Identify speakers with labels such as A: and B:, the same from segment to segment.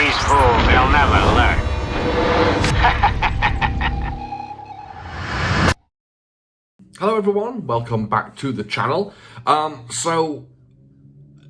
A: These fools, they'll never learn.
B: Hello everyone, welcome back to the channel. So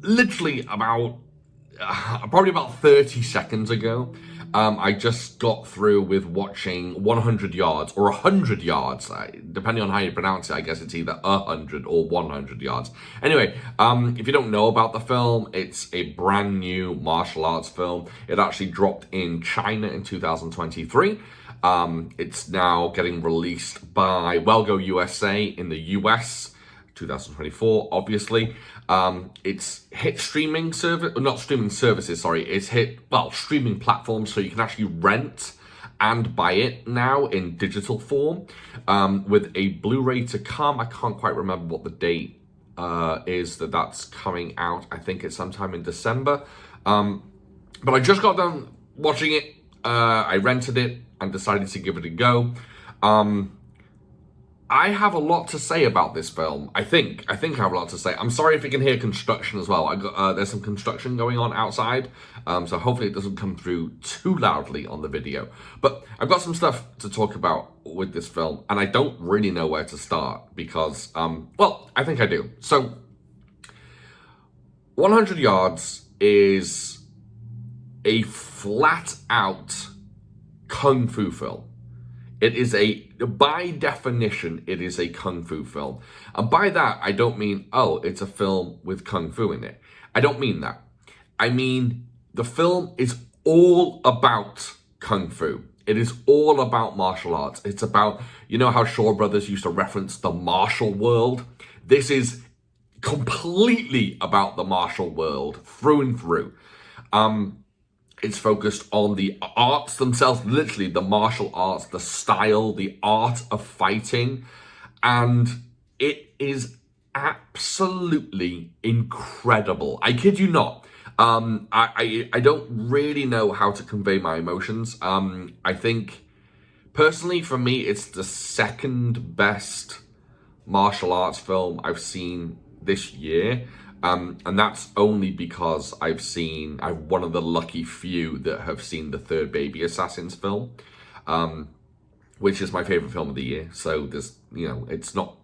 B: literally probably about 30 seconds ago, I just got through with watching 100 Yards or 100 Yards, depending on how you pronounce it. I guess it's either 100 or 100 Yards. Anyway, if you don't know about the film, it's a brand new martial arts film. It actually dropped in China in 2023. It's now getting released by Wellgo USA in the US, 2024, obviously. It's hit streaming service, not streaming services, sorry. It's hit, streaming platforms, so you can actually rent and buy it now in digital form, with a Blu-ray to come. I can't quite remember what the date is that's coming out. I think it's sometime in December. But I just got done watching it. I rented it and decided to give it a go. I have a lot to say about this film. I think I have a lot to say. I'm sorry if you can hear construction as well. There's some construction going on outside, so hopefully it doesn't come through too loudly on the video. But I've got some stuff to talk about with this film, and I don't really know where to start because, I think I do. So, 100 Yards is a flat-out kung fu film. It is by definition, it is a kung fu film. And by that, I don't mean, it's a film with kung fu in it. I don't mean that. I mean, the film is all about kung fu. It is all about martial arts. It's about, you know how Shaw Brothers used to reference the martial world? This is completely about the martial world, through and through. It's focused on the arts themselves, literally the martial arts, the style, the art of fighting. And it is absolutely incredible. I kid you not. I don't really know how to convey my emotions. I think, personally, for me, it's the second best martial arts film I've seen this year. And that's only because I'm one of the lucky few that have seen the third Baby Assassins film, which is my favorite film of the year. So there's, it's not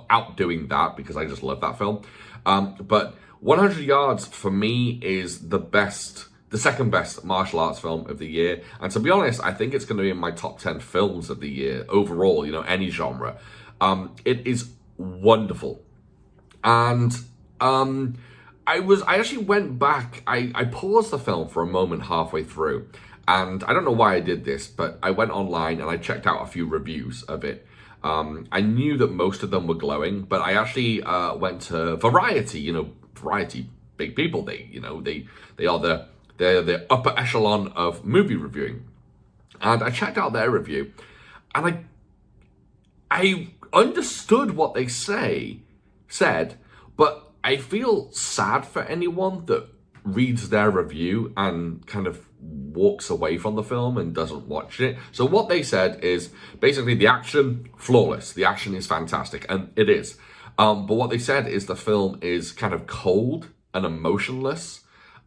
B: outdoing that because I just love that film. But 100 Yards for me is the second best martial arts film of the year. And to be honest, I think it's going to be in my top 10 films of the year overall, any genre. It is wonderful. And I actually went back, I paused the film for a moment halfway through, and I don't know why I did this, but I went online and I checked out a few reviews of it. I knew that most of them were glowing, but I actually went to Variety. Variety, big people, they're the upper echelon of movie reviewing. And I checked out their review, and I understood what they said, but I feel sad for anyone that reads their review and kind of walks away from the film and doesn't watch it. So what they said is basically the action, flawless. The action is fantastic, and it is. But what they said is the film is kind of cold and emotionless.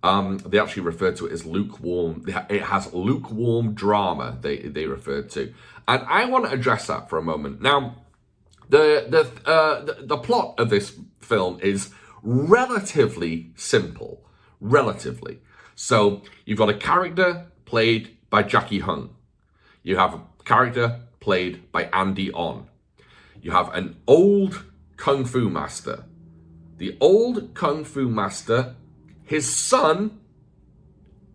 B: They actually referred to it as lukewarm. It has lukewarm drama, they referred to. And I want to address that for a moment. Now, the plot of this film is relatively simple. Relatively. So you've got a character played by Jackie Hung. You have a character played by Andy On. You have an old kung fu master. The old kung fu master, his son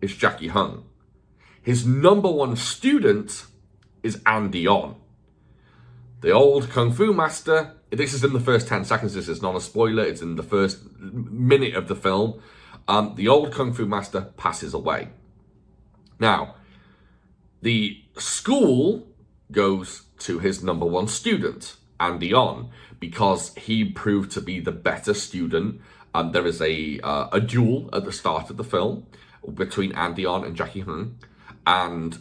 B: is Jackie Hung. His number one student is Andy On. The old kung fu master, this is in the first 10 seconds, this is not a spoiler, it's in the first minute of the film. The old kung fu master passes away. Now, the school goes to his number one student, Andy On, because he proved to be the better student. There is a duel at the start of the film between Andy On and Jackie Hung, and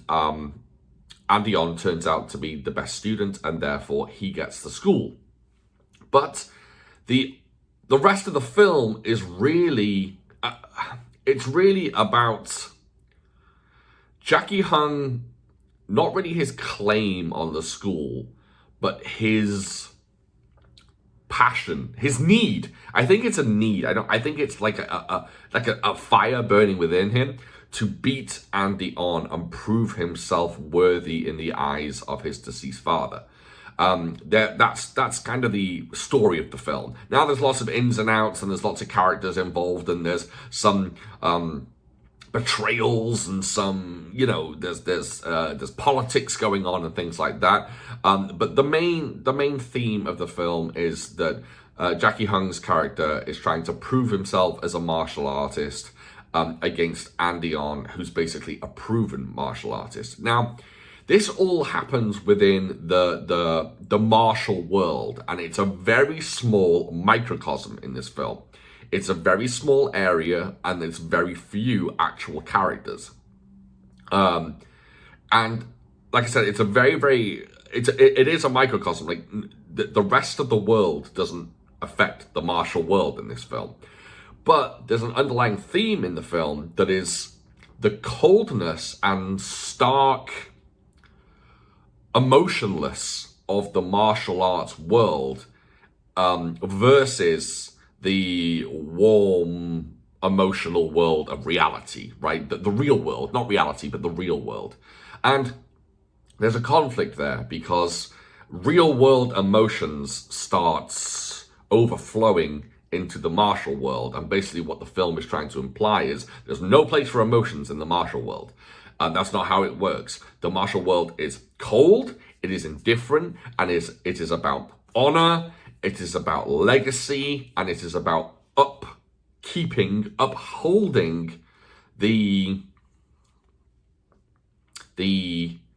B: Andy On turns out to be the best student, and therefore he gets the school. But the rest of the film is really, it's really about Jackie Hung, not really his claim on the school, but his passion, his need. I think it's a need. I think it's like a fire burning within him to beat Andy on and prove himself worthy in the eyes of his deceased father. That's kind of the story of the film. Now there's lots of ins and outs, and there's lots of characters involved, and there's some betrayals and some, there's politics going on and things like that. But the main theme of the film is that Jackie Hung's character is trying to prove himself as a martial artist against Andy On, who's basically a proven martial artist. Now, this all happens within the martial world, and it's a very small microcosm in this film. It's a very small area, and there's very few actual characters. And like I said, it's a it is a microcosm. Like the rest of the world doesn't affect the martial world in this film. But there's an underlying theme in the film that is the coldness and stark emotionless of the martial arts world versus the warm, emotional world of reality, right? The real world, not reality, but the real world. And there's a conflict there because real world emotions starts overflowing into the martial world. And basically what the film is trying to imply is there's no place for emotions in the martial world. And that's not how it works. The martial world is cold, it is indifferent, and it is about honor, it is about legacy, and it is about upholding the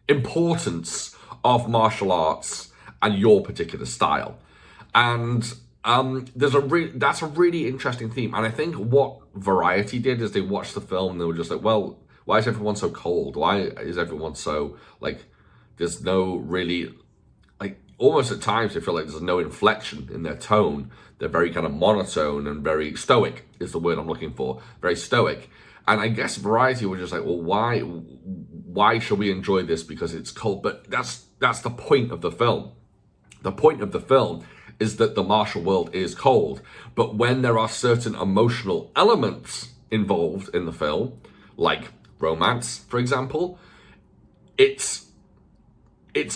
B: importance of martial arts and your particular style. And that's a really interesting theme. And I think what Variety did is they watched the film and they were just like, well, why is everyone so cold? Why is everyone so, like, there's no really, like, almost at times I feel like there's no inflection in their tone. They're very kind of monotone and very stoic is the word I'm looking for. Very stoic. And I guess Variety were just like, well, why should we enjoy this because it's cold? But that's the point of the film. The point of the film is that the martial world is cold. But when there are certain emotional elements involved in the film, like romance, for example, it's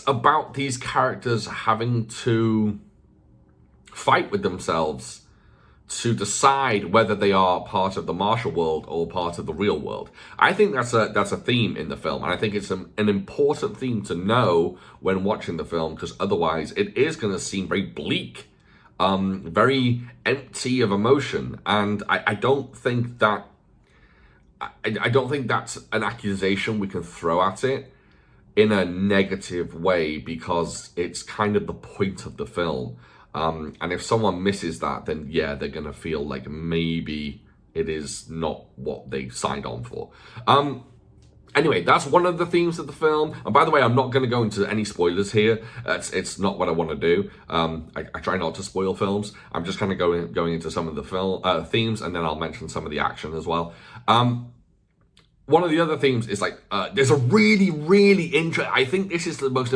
B: about these characters having to fight with themselves to decide whether they are part of the martial world or part of the real world. I think that's a theme in the film, and I think it's an important theme to know when watching the film, because otherwise it is going to seem very bleak, very empty of emotion, and I don't think that I don't think that's an accusation we can throw at it in a negative way, because it's kind of the point of the film. And if someone misses that, then yeah, they're going to feel like maybe it is not what they signed on for. Anyway, that's one of the themes of the film. And by the way, I'm not going to go into any spoilers here. It's not what I want to do. I try not to spoil films. I'm just kind of going into some of the film themes, and then I'll mention some of the action as well. One of the other themes is like, there's a really, really interesting, I think this is the most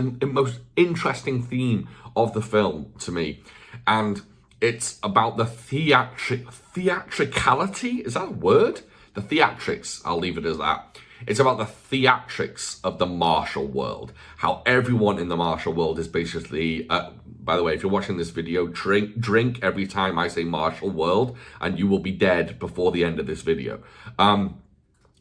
B: interesting theme of the film to me. And it's about the theatricality, is that a word? The theatrics, I'll leave it as that. It's about the theatrics of the martial world. How everyone in the martial world is basically, by the way, if you're watching this video, drink every time I say martial world, and you will be dead before the end of this video.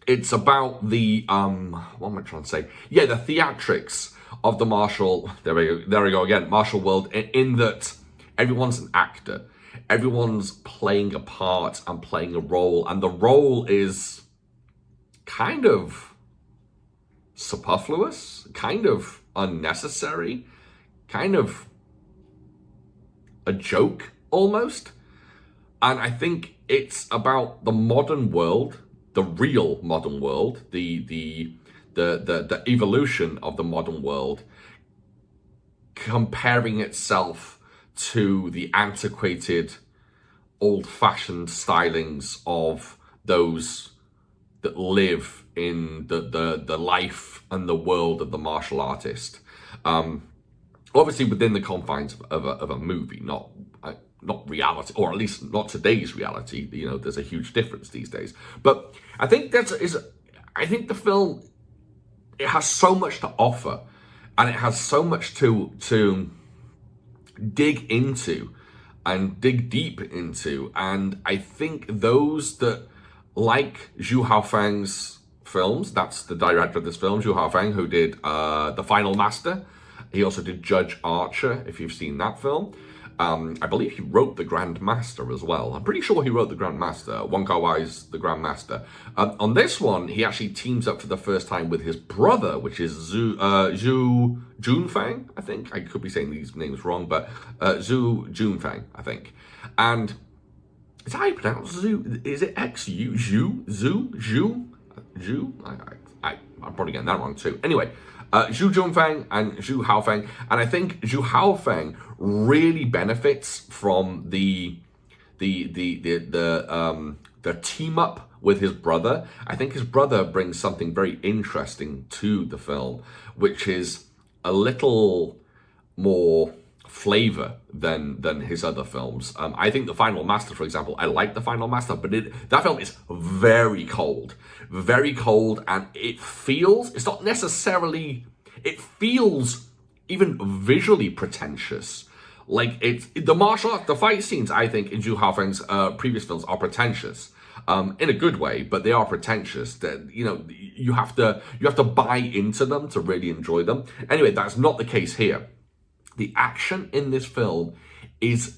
B: It's about the, what am I trying to say? Yeah, the theatrics of the martial, there we go again, martial world, in that everyone's an actor. Everyone's playing a part and playing a role, and the role is kind of superfluous, kind of unnecessary, kind of a joke almost. And I think it's about the modern world, the real modern world, the evolution of the modern world, comparing itself to the antiquated, old-fashioned stylings of those that live in the life and the world of the martial artist. Obviously within the confines of a movie, not reality, or at least not today's reality. You know, there's a huge difference these days. But I think I think the film, it has so much to offer, and it has so much to dig into and dig deep into. And I think those that like Zhu Haofeng's films, that's the director of this film, Zhu Haofeng, who did The Final Master. He also did Judge Archer, if you've seen that film. I believe he wrote The Grand Master as well. I'm pretty sure he wrote The Grand Master, Wong Kar-wai's The Grand Master. On this one, he actually teams up for the first time with his brother, which is Junfeng, I think. I could be saying these names wrong, but Junfeng, I think. And is that how you pronounce Zhu? Is it X-U? Zhu? I'm probably getting that wrong too. Anyway, Zhu Junfeng and Zhu Haofeng, and I think Zhu Haofeng really benefits from the team up with his brother. I think his brother brings something very interesting to the film, which is a little more flavor than his other films. I think The Final Master, for example, I like The Final Master, but that film is very cold, and it feels, it's not necessarily, it feels even visually pretentious. Like the martial art, the fight scenes, I think, in Zhu Haofeng's previous films are pretentious. In a good way, but they are pretentious. That, you know, you have to buy into them to really enjoy them. Anyway, that's not the case here. The action in this film is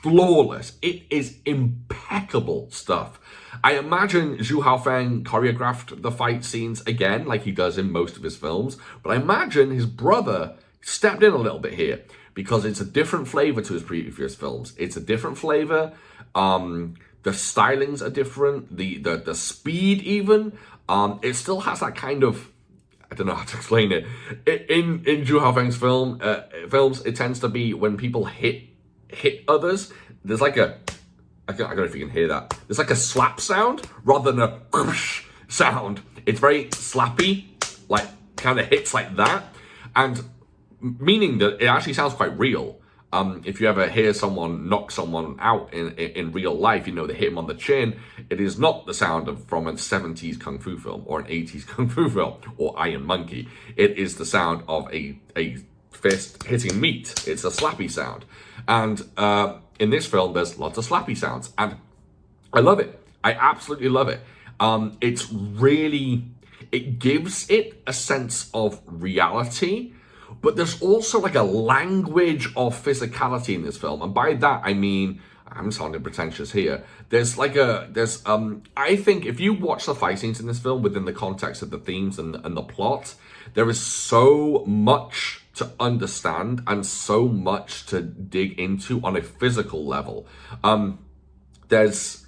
B: flawless. It is impeccable stuff. I imagine Zhu Haofeng choreographed the fight scenes again, like he does in most of his films, but I imagine his brother stepped in a little bit here, because it's a different flavor to his previous films. It's a different flavor. The stylings are different. The speed even. It still has that kind of, I don't know how to explain it. In Zhu Haofeng's films, it tends to be when people hit others, there's like a, I don't know if you can hear that. There's like a slap sound rather than a whoosh sound. It's very slappy, like kind of hits like that, and meaning that it actually sounds quite real. If you ever hear someone knock someone out in real life, you know, they hit him on the chin, it is not the sound from a 70s Kung Fu film or an 80s Kung Fu film or Iron Monkey. It is the sound of a fist hitting meat. It's a slappy sound. And in this film, there's lots of slappy sounds. And I love it. I absolutely love it. It's really, it gives it a sense of reality, but there's also like a language of physicality in this film. And by that, I mean, I'm sounding pretentious here. I think if you watch the fight scenes in this film within the context of the themes and the plot, there is so much to understand and so much to dig into on a physical level. There's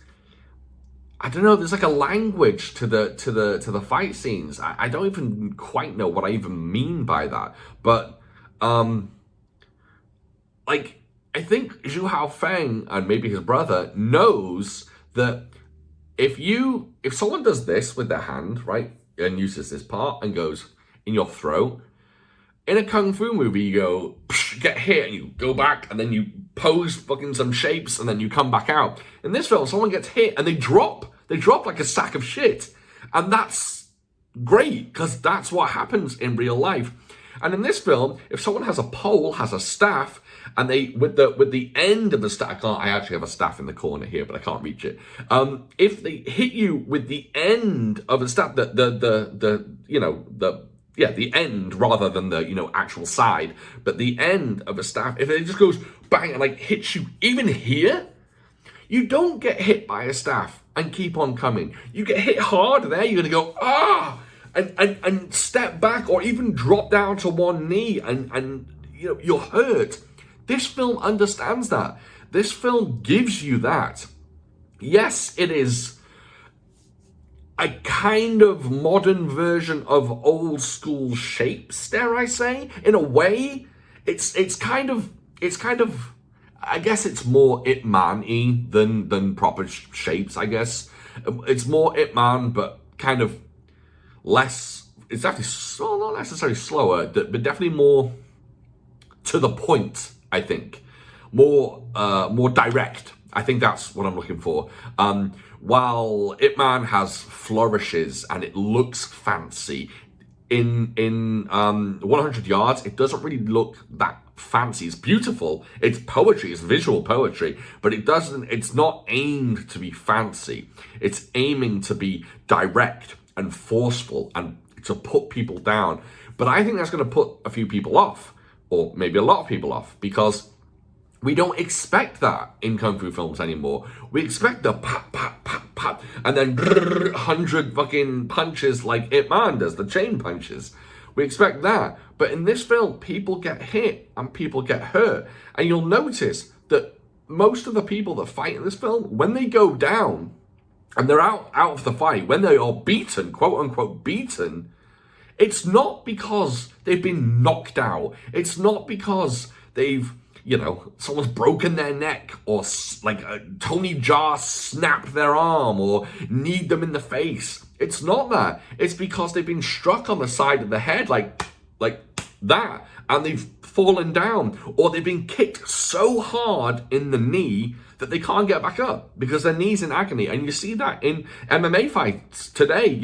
B: like a language to the fight scenes. I don't even quite know what I even mean by that. But like, I think Zhu Haofeng and maybe his brother knows that if someone does this with their hand, right, and uses this part and goes in your throat, in a Kung Fu movie, you go, get hit, and you go back, and then you pose fucking some shapes, and then you come back out. In this film, someone gets hit, and they drop like a sack of shit. And that's great, because that's what happens in real life. And in this film, if someone has a pole, has a staff, and they, with the end of the staff, I actually have a staff in the corner here, but I can't reach it. If they hit you with the end of a staff, the end rather than the, actual side, but the end of a staff, if it just goes bang and like hits you even here, you don't get hit by a staff and keep on coming. You get hit hard there, you're gonna go, and step back or even drop down to one knee and you're hurt. This film understands that. This film gives you that. Yes, it is a kind of modern version of old school shapes, dare I say. In a way, it's kind of I guess it's more Ip Man-y than proper shapes, I guess. It's more Ip Man, but kind of less. It's actually not necessarily slower, but definitely more to the point. I think more direct. I think that's what I'm looking for. While Ip Man has flourishes and it looks fancy, in 100 Yards, it doesn't really look that fancy. It's beautiful. It's poetry. It's visual poetry, but it's not aimed to be fancy. It's aiming to be direct and forceful and to put people down. But I think that's going to put a few people off, or maybe a lot of people off, because we don't expect that in Kung Fu films anymore. We expect the pop, pop, pop, pop, and then 100 fucking punches like Ip Man does, the chain punches. We expect that. But in this film, people get hit and people get hurt. And you'll notice that most of the people that fight in this film, when they go down and they're out of the fight, when they are beaten, quote unquote beaten, it's not because they've been knocked out. It's not because they've, someone's broken their neck, or like Tony Jaa snapped their arm or kneed them in the face. It's not that. It's because they've been struck on the side of the head like that, and they've fallen down, or they've been kicked so hard in the knee that they can't get back up because their knee's in agony. And you see that in MMA fights today,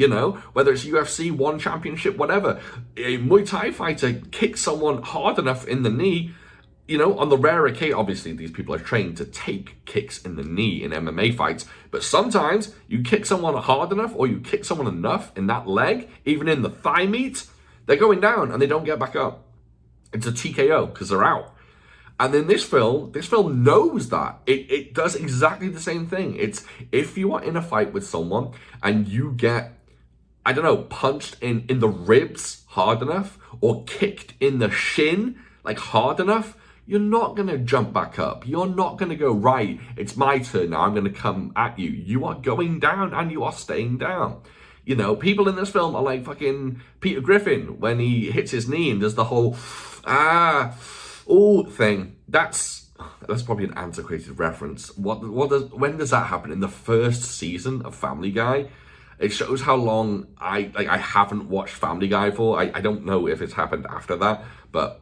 B: whether it's UFC, One Championship, whatever. A Muay Thai fighter kicks someone hard enough in the knee, on the rare occasion, obviously these people are trained to take kicks in the knee in MMA fights, but sometimes you kick someone hard enough, or you kick someone enough in that leg, even in the thigh meat, they're going down and they don't get back up. It's a TKO because they're out. And then this film knows that. It does exactly the same thing. It's if you are in a fight with someone and you get, punched in the ribs hard enough, or kicked in the shin hard enough, you're not going to jump back up. You're not going to go, right, it's my turn now, I'm going to come at you. You are going down and you are staying down. People in this film are like fucking Peter Griffin when he hits his knee and does the whole thing. That's probably an antiquated reference. When does that happen? In the first season of Family Guy? It shows how long I haven't watched Family Guy for. I don't know if it's happened after that, but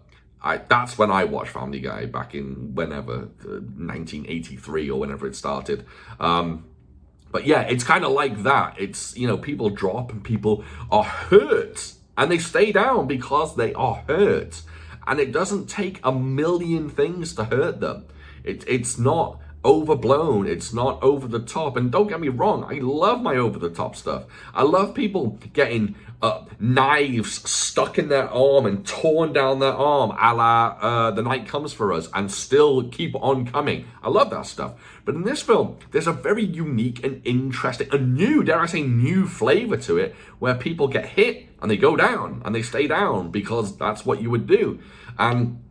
B: that's when I watched Family Guy, back in whenever, 1983 or whenever it started. But yeah, it's kind of like that. It's, people drop and people are hurt, and they stay down because they are hurt. And it doesn't take a million things to hurt them. It's not overblown. It's not over the top. And don't get me wrong, I love my over the top stuff. I love people getting knives stuck in their arm and torn down their arm, a la The Night Comes For Us, and still keep on coming. I love that stuff. But in this film, there's a very unique and interesting, a new, dare I say, new flavor to it, where people get hit and they go down and they stay down because that's what you would do. And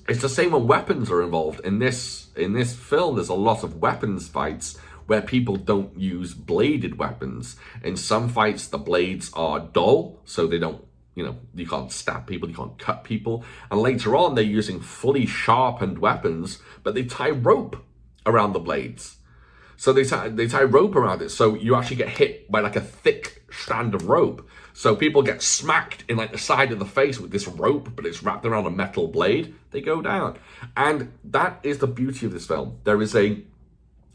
B: it's the same when weapons are involved. In this film, there's a lot of weapons fights where people don't use bladed weapons. In some fights, the blades are dull, so they don't, you can't stab people, you can't cut people. And later on, they're using fully sharpened weapons, but they tie rope around the blades. So they tie rope around it, so you actually get hit by a thick strand of rope. So people get smacked in the side of the face with this rope, but it's wrapped around a metal blade. They go down. And that is the beauty of this film. There is a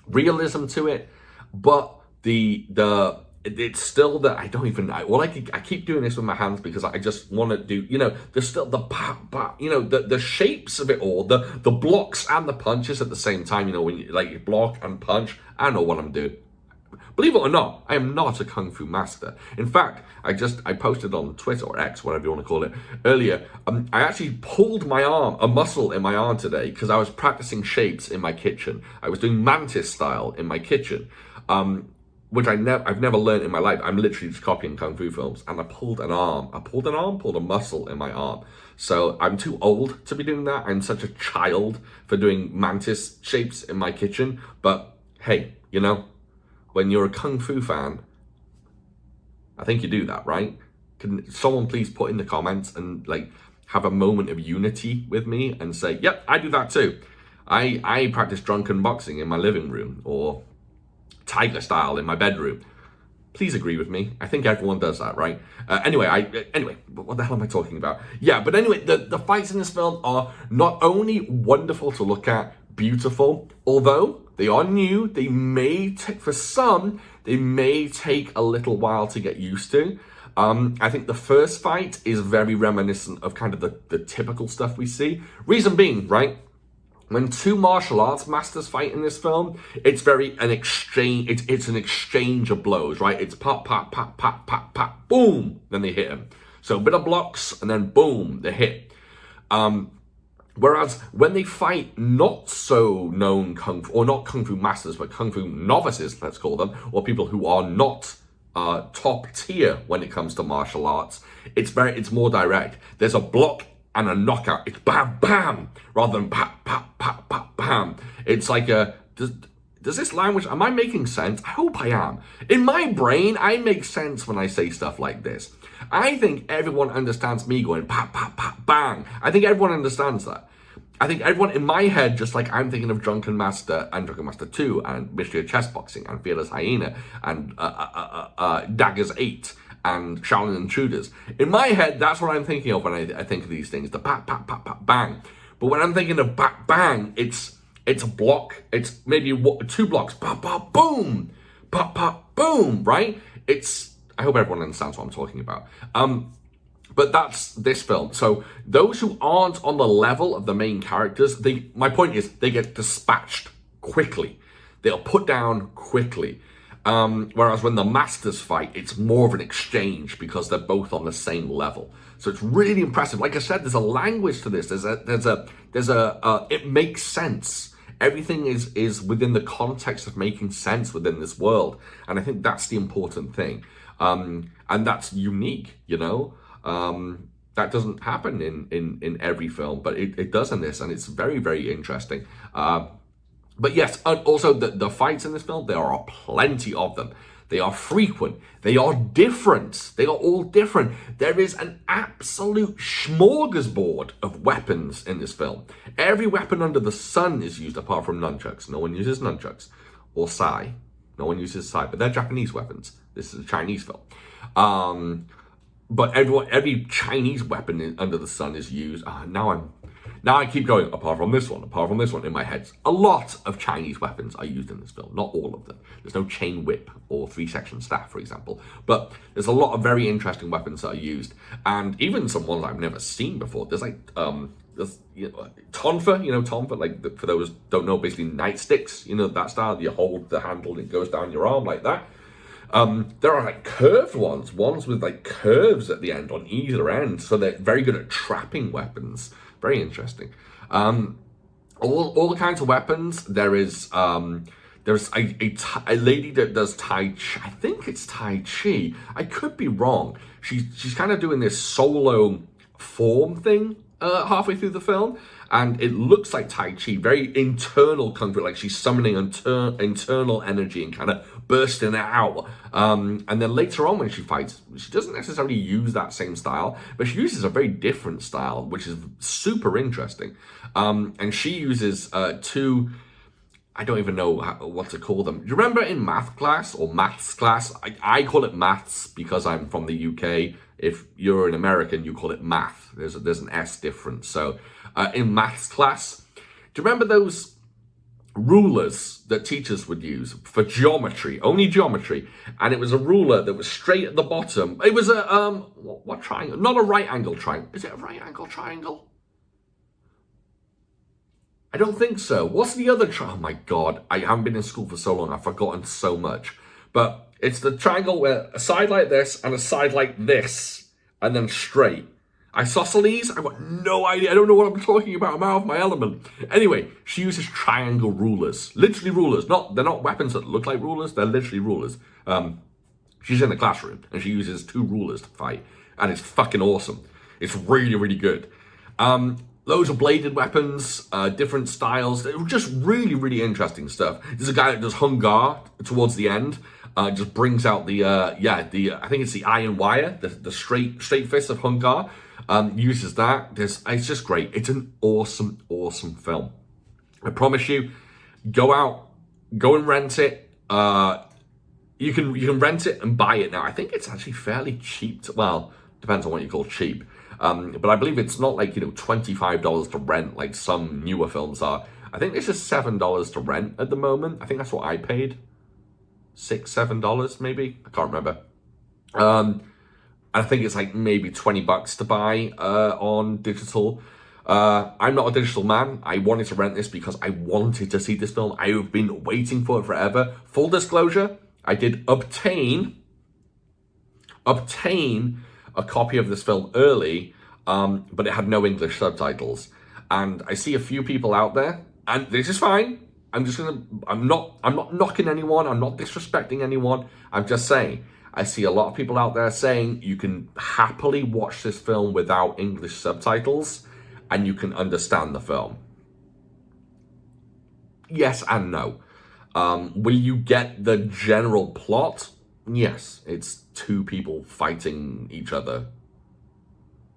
B: realism to it, but it's still that I keep doing this with my hands because I just want to do, there's still the shapes of it all, the blocks and the punches at the same time, when you block and punch. I know what I'm doing. Believe it or not, I am not a Kung Fu master. In fact, I posted on Twitter, or X, whatever you want to call it, earlier. I actually pulled my arm, a muscle in my arm today, because I was practicing shapes in my kitchen. I was doing mantis style in my kitchen, which I've never learned in my life. I'm literally just copying Kung Fu films, and I pulled a muscle in my arm. So I'm too old to be doing that. I'm such a child for doing mantis shapes in my kitchen. But hey, when you're a Kung Fu fan, I think you do that, right? Can someone please put in the comments and have a moment of unity with me and say, yep, I do that too. I practice drunken boxing in my living room, or tiger style in my bedroom. Please agree with me. I think everyone does that, right? Anyway, what the hell am I talking about? Yeah, but anyway, the fights in this film are not only wonderful to look at, beautiful, although they are new, they may for some, they may take a little while to get used to. I think the first fight is very reminiscent of kind of the typical stuff we see. Reason being, right? When two martial arts masters fight in this film, it's very an exchange. It's an exchange of blows, right? It's pop, pop, pop, pop, pop, pop, boom. Then they hit him. So a bit of blocks, and then boom, they hit. Whereas when they fight not so known kung fu, or not kung fu masters, but kung fu novices, let's call them, or people who are not top tier when it comes to martial arts, it's more direct. There's a block and a knockout. It's bam, bam, rather than pop, pop, pop, pop, bam. It's like does this language, am I making sense? I hope I am. In my brain, I make sense when I say stuff like this. I think everyone understands me going pop, pop, pop, bang. I think everyone understands that. I think everyone in my head, just like I'm thinking of Drunken Master and Drunken Master 2 and Mystery of Chess Boxing and Fearless Hyena and Daggers 8 and Shaolin Intruders. In my head, that's what I'm thinking of when I think of these things, the pop, pop, pop, pop, bang. But when I'm thinking of bang, bang, it's a block. It's maybe 2 blocks, pop, pop, boom, pop, pop, boom, right? I hope everyone understands what I'm talking about. But that's this film. So those who aren't on the level of the main characters, my point is they get dispatched quickly. They'll put down quickly. Whereas when the masters fight, it's more of an exchange because they're both on the same level. So it's really impressive. Like I said, there's a language to this. It makes sense. Everything is within the context of making sense within this world. And I think that's the important thing. And that's unique, you know? That doesn't happen in every film, but it does in this, and it's very, very interesting. But yes, also the fights in this film, there are plenty of them. They are frequent. They are different. They are all different. There is an absolute smorgasbord of weapons in this film. Every weapon under the sun is used apart from nunchucks. No one uses nunchucks. Or sai. No one uses sai, but they're Japanese weapons. This is a Chinese film. But every Chinese weapon under the sun is used. Now I keep going, apart from this one in my head. A lot of Chinese weapons are used in this film, not all of them. There's no chain whip or 3-section staff, for example. But there's a lot of very interesting weapons that are used. And even some ones I've never seen before. There's like, tonfa, like for those who don't know, basically nightsticks, that style. You hold the handle and it goes down your arm like that. There are like curved ones with like curves at the end on either end. So they're very good at trapping weapons. Very interesting. All the kinds of weapons. There's a lady that does Tai Chi. I think it's Tai Chi. I could be wrong. She's kind of doing this solo form thing halfway through the film, and it looks like Tai Chi, very internal kung fu, like she's summoning internal energy and kind of bursting it out. And then later on when she fights, she doesn't necessarily use that same style, but she uses a very different style, which is super interesting. And she uses two, I don't even know what to call them. Do you remember in maths class? I call it maths because I'm from the UK. If you're an American, you call it math. There's an S difference. So in maths class, do you remember those rulers that teachers would use for geometry, only geometry? And it was a ruler that was straight at the bottom. It was a, what triangle? Not a right angle triangle. Is it a right angle triangle? I don't think so. What's the other triangle? Oh my God, I haven't been in school for so long. I've forgotten so much. But it's the triangle where a side like this and a side like this, and then straight. Isosceles? I've got no idea. I don't know what I'm talking about. I'm out of my element. Anyway, she uses triangle rulers. Literally rulers. They're not weapons that look like rulers. They're literally rulers. She's in the classroom, and she uses 2 rulers to fight. And it's fucking awesome. It's really, really good. Loads of bladed weapons, different styles. Just really, really interesting stuff. There's a guy that does Hung Gar towards the end. Just brings out I think it's the iron wire, the straight fist of Hung Gar. Uses that. It's just great. It's an awesome, awesome film. I promise you, go and rent it. You can rent it and buy it now. I think it's actually fairly cheap. Well, depends on what you call cheap. But I believe it's not like, $25 to rent like some newer films are. I think it's just $7 to rent at the moment. I think that's what I paid. $6, $7 maybe. I can't remember. I think it's like maybe $20 to buy on digital. I'm not a digital man. I wanted to rent this because I wanted to see this film. I have been waiting for it forever. Full disclosure, I did obtain a copy of this film early, but it had no English subtitles. And I see a few people out there, and this is fine. I'm not knocking anyone. I'm not disrespecting anyone. I'm just saying, I see a lot of people out there saying you can happily watch this film without English subtitles and you can understand the film. Yes and no. Will you get the general plot? Yes, it's two people fighting each other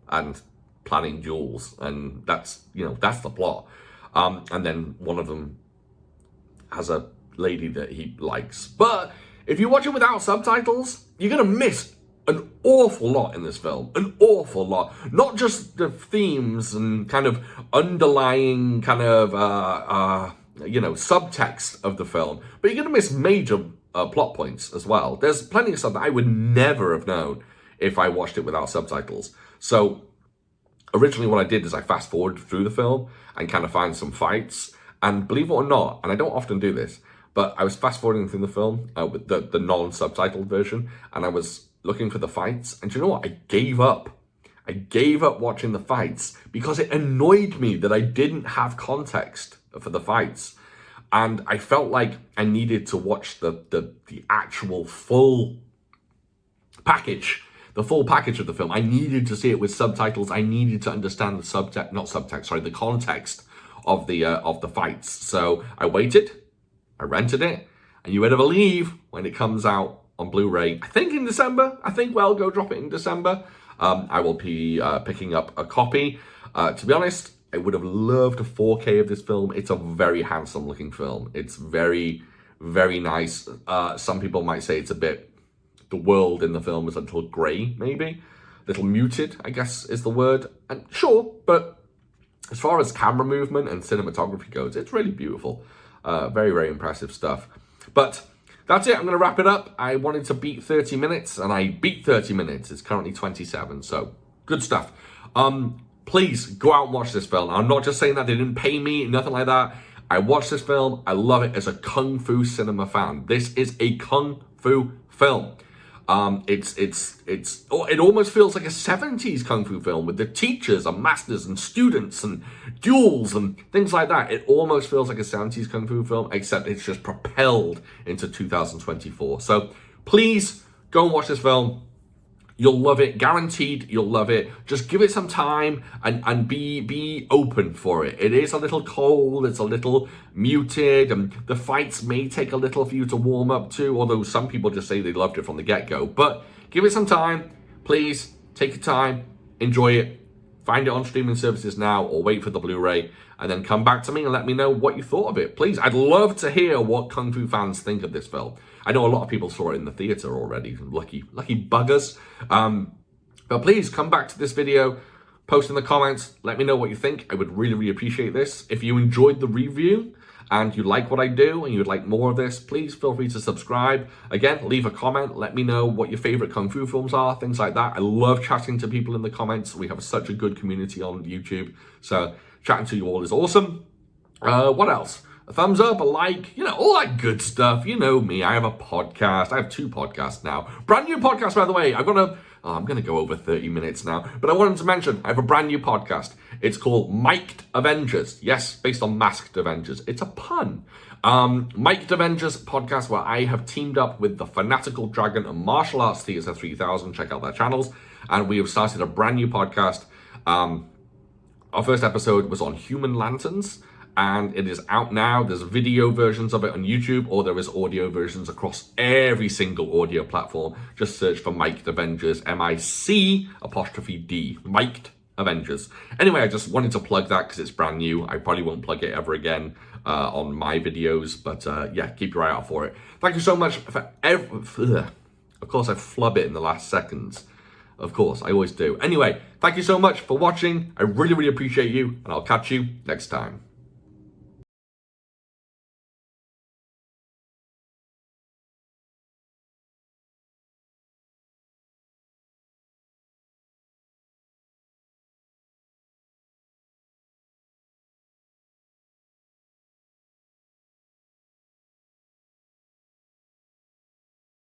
B: and planning duels, and that's the plot. And then one of them has a lady that he likes. But if you watch it without subtitles, you're gonna miss an awful lot in this film. An awful lot. Not just the themes and kind of underlying kind of subtext of the film, but you're gonna miss major plot points as well. There's plenty of stuff that I would never have known if I watched it without subtitles. So originally what I did is I fast forwarded through the film and kind of find some fights. And believe it or not, and I don't often do this, but I was fast forwarding through the film with the non-subtitled version, and I was looking for the fights. And you know what? I gave up. I gave up watching the fights because it annoyed me that I didn't have context for the fights. And I felt like I needed to watch the actual full package. The full package of the film. I needed to see it with subtitles. I needed to understand the context of the fights. So I waited, I rented it, and you better believe when it comes out on Blu-ray, I think in December. Go drop it in December. I will be picking up a copy. To be honest, I would have loved a 4K of this film. It's a very handsome looking film. It's very, very nice. Some people might say it's a bit, the world in the film is a little grey, maybe. A little muted, I guess is the word. And sure, but as far as camera movement and cinematography goes, it's really beautiful. Very, very impressive stuff. But that's it. I'm going to wrap it up. I wanted to beat 30 minutes, and I beat 30 minutes. It's currently 27, so good stuff. Please go out and watch this film. I'm not just saying that. They didn't pay me, nothing like that. I watched this film. I love it as a Kung Fu cinema fan. This is a Kung Fu film. It almost feels like a 70s Kung Fu film with the teachers and masters and students and duels and things like that. It almost feels like a 70s Kung Fu film, except it's just propelled into 2024. So please go and watch this film. You'll love it. Guaranteed you'll love it. Just give it some time and be open for it. It is a little cold. It's a little muted. And the fights may take a little for you to warm up to, although some people just say they loved it from the get-go. But give it some time. Please take your time. Enjoy it. Find it on streaming services now or wait for the Blu-ray and then come back to me and let me know what you thought of it. Please, I'd love to hear what Kung Fu fans think of this film. I know a lot of people saw it in the theater already. Lucky buggers. But please come back to this video, post in the comments, let me know what you think. I would really, really appreciate this. If you enjoyed the review and you like what I do and you'd like more of this, please feel free to subscribe. Again, leave a comment. Let me know what your favorite Kung Fu films are, things like that. I love chatting to people in the comments. We have such a good community on YouTube. So chatting to you all is awesome. What else? A thumbs up, a like, all that good stuff. You know me, I have a podcast. I have 2 podcasts now. Brand new podcast, by the way. I'm going to go over 30 minutes now. But I wanted to mention, I have a brand new podcast. It's called Mic'd Avengers. Yes, based on Masked Avengers. It's a pun. Mic'd Avengers podcast where I have teamed up with the Fanatical Dragon and Martial Arts Theater 3000. Check out their channels. And we have started a brand new podcast. Our first episode was on human lanterns. And it is out now. There's video versions of it on YouTube, or there is audio versions across every single audio platform. Just search for Mic'd Avengers, MIC''D, Mic'd Avengers. Anyway, I just wanted to plug that because it's brand new. I probably won't plug it ever again. on my videos. But yeah, keep your eye out for it. Thank you so much for of course, I flub it in the last seconds. Of course, I always do. Anyway, thank you so much for watching. I really, really appreciate you, and I'll catch you next time.